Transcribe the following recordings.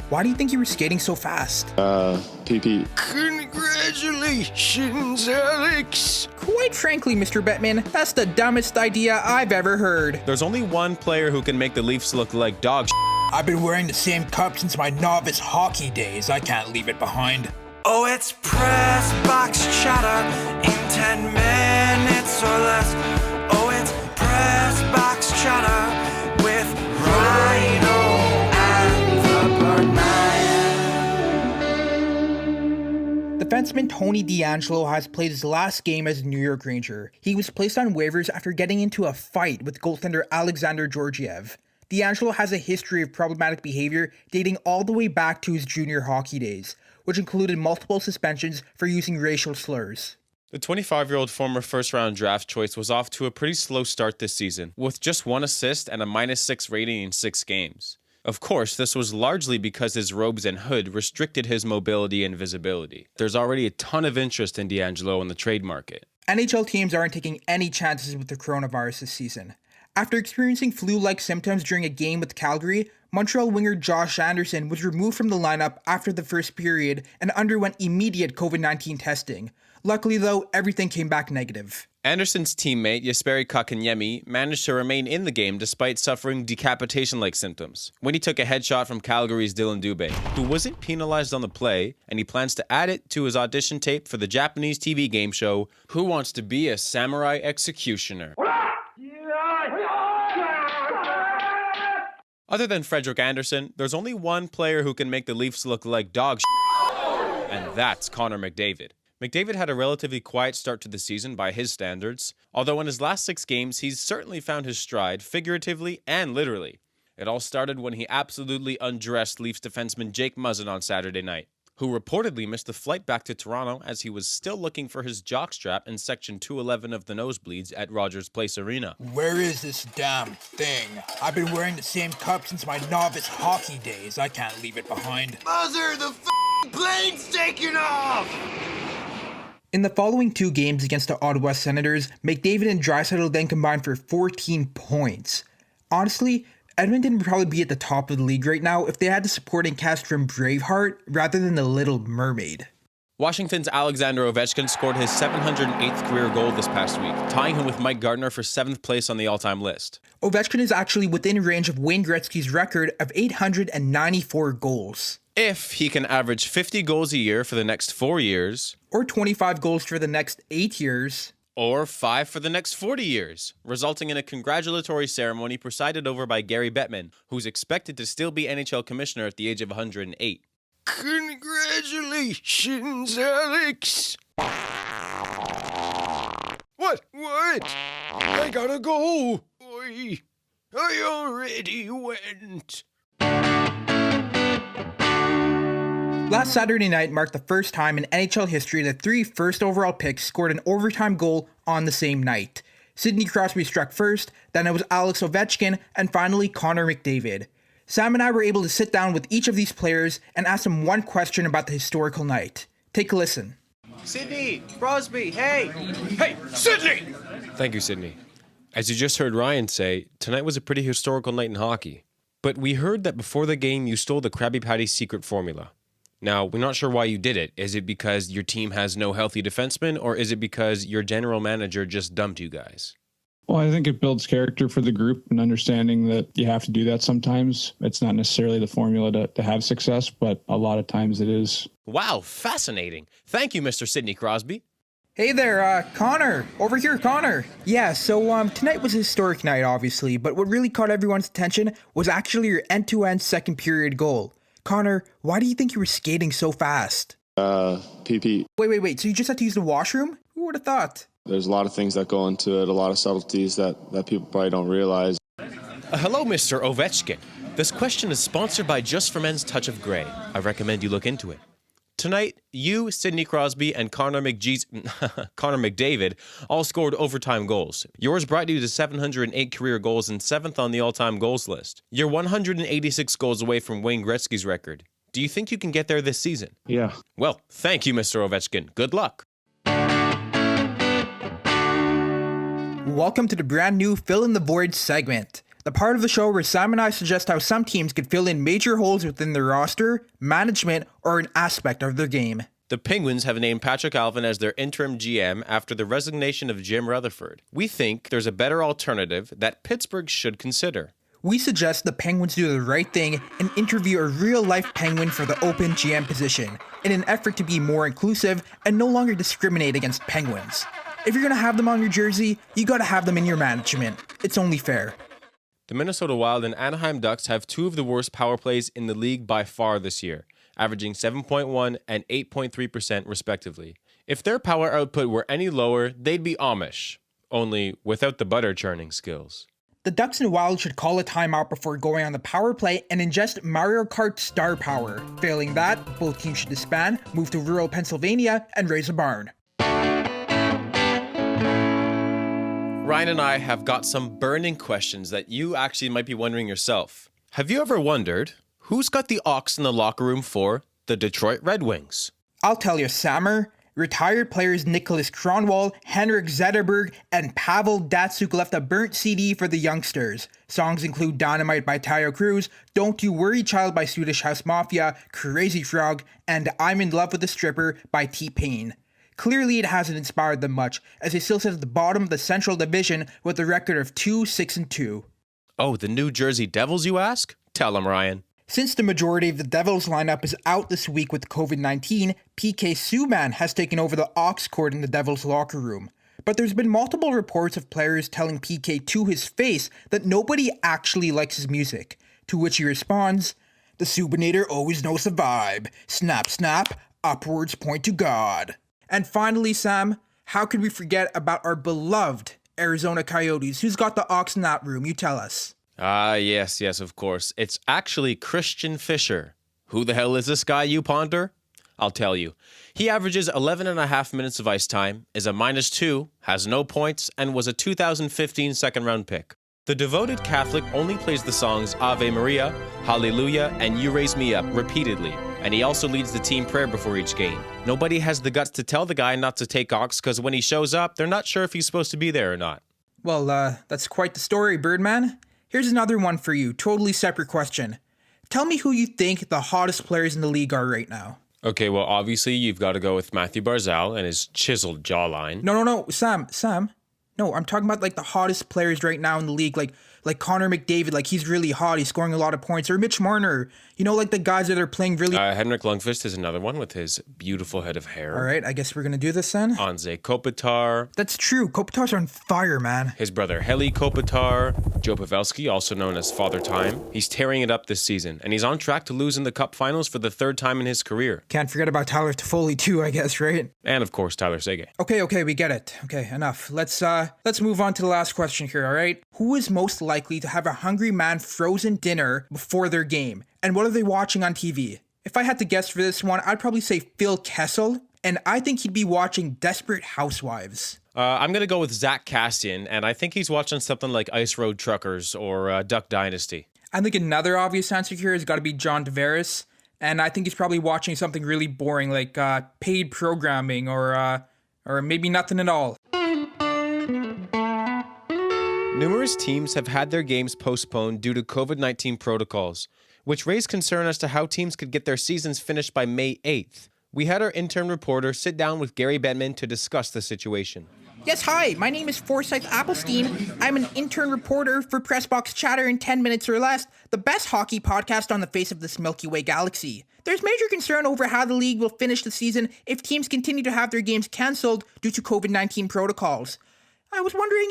why do you think you were skating so fast? PP. Congratulations, Alex! Quite frankly, Mr. Bettman, that's the dumbest idea I've ever heard. There's only one player who can make the Leafs look like dog shit. I've been wearing the same cup since my novice hockey days. I can't leave it behind. Oh, it's press box chatter in 10 minutes or less. Oh, it's press box chatter with Rhyno and the Birdman. Defenseman Tony DeAngelo has played his last game as a New York Ranger. He was placed on waivers after getting into a fight with goaltender Alexander Georgiev. DeAngelo has a history of problematic behavior dating all the way back to his junior hockey days, which included multiple suspensions for using racial slurs. The 25-year-old former first-round draft choice was off to a pretty slow start this season, with just 1 assist and a -6 rating in 6 games. Of course, this was largely because his robes and hood restricted his mobility and visibility. There's already a ton of interest in DeAngelo in the trade market. NHL teams aren't taking any chances with the coronavirus this season. After experiencing flu-like symptoms during a game with Calgary, Montreal winger Josh Anderson was removed from the lineup after the first period and underwent immediate COVID-19 testing. Luckily though, everything came back negative. Anderson's teammate, Jesperi Kotkaniemi, managed to remain in the game despite suffering decapitation-like symptoms when he took a headshot from Calgary's Dillon Dube, who wasn't penalized on the play, and he plans to add it to his audition tape for the Japanese TV game show Who Wants to Be a Samurai Executioner? Other than Frederik Andersen, there's only one player who can make the Leafs look like dog shit, and that's Connor McDavid. McDavid had a relatively quiet start to the season by his standards, although in his last 6 games, he's certainly found his stride, figuratively and literally. It all started when he absolutely undressed Leafs defenseman Jake Muzzin on Saturday night, who reportedly missed the flight back to Toronto as he was still looking for his jockstrap in Section 211 of the nosebleeds at Rogers Place Arena. Where is this damn thing? I've been wearing the same cup since my novice hockey days. I can't leave it behind. Buzzer, the plane's taking off! In the following 2 games against the Ottawa Senators, McDavid and Draisaitl then combined for 14 points. Honestly, Edmonton would probably be at the top of the league right now if they had the supporting cast from Braveheart rather than the Little Mermaid. Washington's Alexander Ovechkin scored his 708th career goal this past week, tying him with Mike Gardner for 7th place on the all-time list. Ovechkin is actually within range of Wayne Gretzky's record of 894 goals. If he can average 50 goals a year for the next 4 years, or 25 goals for the next 8 years, or 5 for the next 40 years, resulting in a congratulatory ceremony presided over by Gary Bettman, who's expected to still be NHL commissioner at the age of 108. Congratulations, Alex! What? I gotta go! I already went. Last Saturday night marked the first time in NHL history that 3 first overall picks scored an overtime goal on the same night. Sidney Crosby struck first, then it was Alex Ovechkin, and finally Connor McDavid. Sam and I were able to sit down with each of these players and ask them one question about the historical night. Take a listen. Sidney, Crosby, hey! Hey, Sidney! Thank you, Sidney. As you just heard Ryan say, tonight was a pretty historical night in hockey. But we heard that before the game you stole the Krabby Patty secret formula. Now, we're not sure why you did it. Is it because your team has no healthy defensemen, or is it because your general manager just dumped you guys? Well, I think it builds character for the group and understanding that you have to do that sometimes. It's not necessarily the formula to have success, but a lot of times it is. Wow, fascinating. Thank you, Mr. Sidney Crosby. Hey there, Connor. Over here, Connor. Yeah, so tonight was a historic night, obviously, but what really caught everyone's attention was actually your end-to-end second period goal. Connor, why do you think you were skating so fast? PP. Wait, so you just had to use the washroom? Who would have thought? There's a lot of things that go into it, a lot of subtleties that people probably don't realize. Hello, Mr. Ovechkin. This question is sponsored by Just for Men's Touch of Grey. I recommend you look into it. Tonight, you, Sidney Crosby, and Connor McDavid all scored overtime goals. Yours brought you to 708 career goals and 7th on the all-time goals list. You're 186 goals away from Wayne Gretzky's record. Do you think you can get there this season? Yeah. Well, thank you, Mr. Ovechkin. Good luck. Welcome to the brand new Fill in the Void segment. the part of the show where Sam and I suggest how some teams could fill in major holes within their roster, management, or an aspect of their game. The Penguins have named Patrick Alvin as their interim GM after the resignation of Jim Rutherford. We think there's a better alternative that Pittsburgh should consider. We suggest the Penguins do the right thing and interview a real-life Penguin for the open GM position in an effort to be more inclusive and no longer discriminate against Penguins. If you're going to have them on your jersey, you got to have them in your management. It's only fair. The Minnesota Wild and Anaheim Ducks have two of the worst power plays in the league by far this year, averaging 7.1 and 8.3% respectively. If their power output were any lower, they'd be Amish, only without the butter churning skills. The Ducks and Wild should call a timeout before going on the power play and ingest Mario Kart star power. Failing that, both teams should disband, move to rural Pennsylvania, and raise a barn. Ryan and I have got some burning questions that you actually might be wondering yourself. Have you ever wondered who's got the aux in the locker room for the Detroit Red Wings? I'll tell you, Sammer. Retired players Nicholas Kronwall, Henrik Zetterberg, and Pavel Datsyuk left a burnt CD for the youngsters. Songs include Dynamite by Tayo Cruz, Don't You Worry Child by Swedish House Mafia, Crazy Frog, and I'm in Love with a Stripper by T-Pain. Clearly it hasn't inspired them much, as they still sit at the bottom of the Central Division with a record of 2-6-2. Oh, the New Jersey Devils, you ask? Tell them, Ryan. Since the majority of the Devils lineup is out this week with COVID-19, PK Subban has taken over the aux cord in the Devils locker room. But there's been multiple reports of players telling PK to his face that nobody actually likes his music, to which he responds, "The Subanator always knows the vibe. Snap, snap, upwards point to God." And finally, Sam, how could we forget about our beloved Arizona Coyotes? Who's got the aux in that room? You tell us. Yes, of course. It's actually Christian Fischer. Who the hell is this guy, you ponder? I'll tell you. He averages 11.5 minutes of ice time, is a -2, has no points, and was a 2015 second-round pick. The devoted Catholic only plays the songs Ave Maria, Hallelujah, and You Raise Me Up repeatedly, and he also leads the team prayer before each game. Nobody has the guts to tell the guy not to take aux because when he shows up, they're not sure if he's supposed to be there or not. Well, that's quite the story, Birdman. Here's another one for you, totally separate question. Tell me who you think the hottest players in the league are right now. Okay, well, obviously, you've got to go with Matthew Barzal and his chiseled jawline. No, Sam. No, I'm talking about, like, the hottest players right now in the league, like Connor McDavid, like, he's really hot, he's scoring a lot of points, or Mitch Marner, you know, like the guys that are playing really... Henrik Lundqvist is another one with his beautiful head of hair. All right, I guess we're gonna do this then. Anze Kopitar. That's true, Kopitar's on fire, man. His brother Heli Kopitar. Joe Pavelski, also known as Father Time. He's tearing it up this season, and he's on track to lose in the Cup Finals for the third time in his career. Can't forget about Tyler Toffoli too, I guess, right? And of course, Tyler Seguin. Okay, we get it. Okay, enough. Let's move on to the last question here, all right? Who is most likely to have a hungry man frozen dinner before their game? And what are they watching on TV? If I had to guess for this one, I'd probably say Phil Kessel, and I think he'd be watching Desperate Housewives. I'm going to go with Zach Cassian, and I think he's watching something like Ice Road Truckers or Duck Dynasty. I think another obvious answer here has got to be John Tavares, and I think he's probably watching something really boring like paid programming or maybe nothing at all. Numerous teams have had their games postponed due to COVID-19 protocols, which raised concern as to how teams could get their seasons finished by May 8th. We had our intern reporter sit down with Gary Bettman to discuss the situation. Yes, hi, my name is Forsyth Applestein. I'm an intern reporter for Pressbox Chatter in 10 Minutes or Less, the best hockey podcast on the face of this Milky Way galaxy. There's major concern over how the league will finish the season if teams continue to have their games cancelled due to COVID-19 protocols. I was wondering,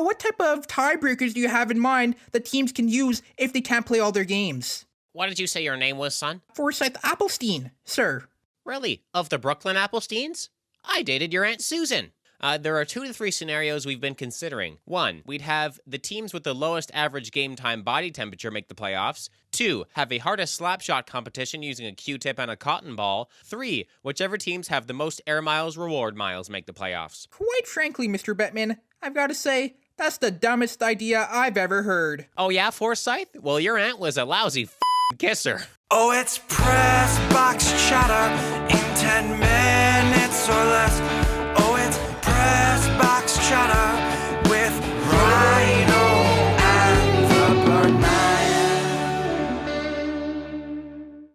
what type of tiebreakers do you have in mind that teams can use if they can't play all their games? What did you say your name was, son? Forsyth Applestein, sir. Really? Of the Brooklyn Applesteins? I dated your Aunt Susan. There are 2 to 3 scenarios we've been considering. 1, we'd have the teams with the lowest average game time body temperature make the playoffs. 2, have a hardest slap shot competition using a Q-tip and a cotton ball. 3, whichever teams have the most air miles reward miles make the playoffs. Quite frankly, Mr. Bettman, I've got to say, that's the dumbest idea I've ever heard. Oh yeah, Forsyth? Well, your aunt was a lousy kisser. Oh, it's press box chatter in 10 minutes or less. Oh, it's press box chatter.